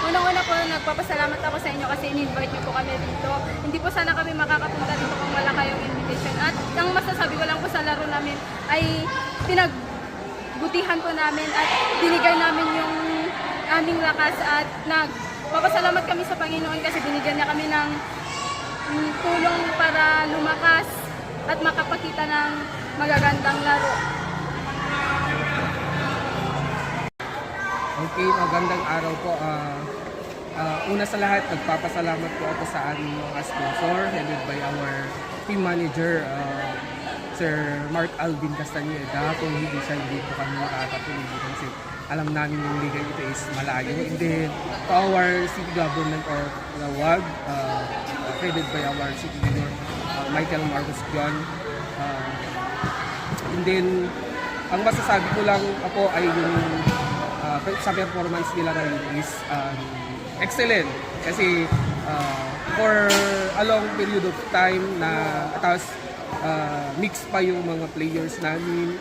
Unang-una po, nagpapasalamat ako sa inyo kasi in-invite niyo po kami dito. Hindi po sana kami makakapunta dito kung wala kayong invitation. At ang masasabi ko lang po sa laro namin ay pinagbutihan po namin at binigay namin yung aming lakas at nagpapasalamat kami sa Panginoon kasi binigyan niya kami ng tulong para lumakas at makapakita ng magagandang laro. Okay, magandang araw po. Una sa lahat, nagpapasalamat po ako sa aming mga sponsor, headed by our team manager, Sir Mark Alvin Castañeda. Kung hindi siya, hindi po kami makakatuloy kasi alam namin yung liga ito is malayo. And then, to our city government or WAG, headed by our city mayor, Michael Marcos John. And then, ang masasabi ko lang ako ay yung sa performance nila ngayon is excellent kasi for a long period of time na tapos mix pa yung mga players namin.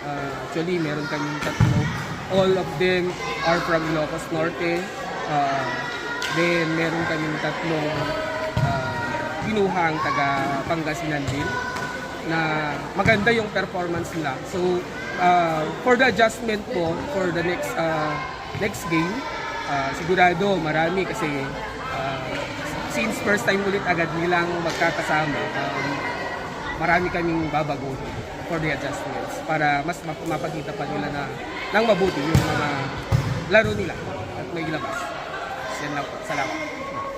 Actually meron kaming tatlo, all of them are from Ilocos Norte. Then meron kaming tatlong ginuhang taga Pangasinan din na maganda yung performance nila. So for the adjustment po for the next game, sigurado marami kasi since first time ulit agad nilang magkakasama, marami kaming babaguhin for the adjustments para mas mapakita pa nila na nang mabuti yung mga laro nila at may ilabas. Yan lang po. Salamat.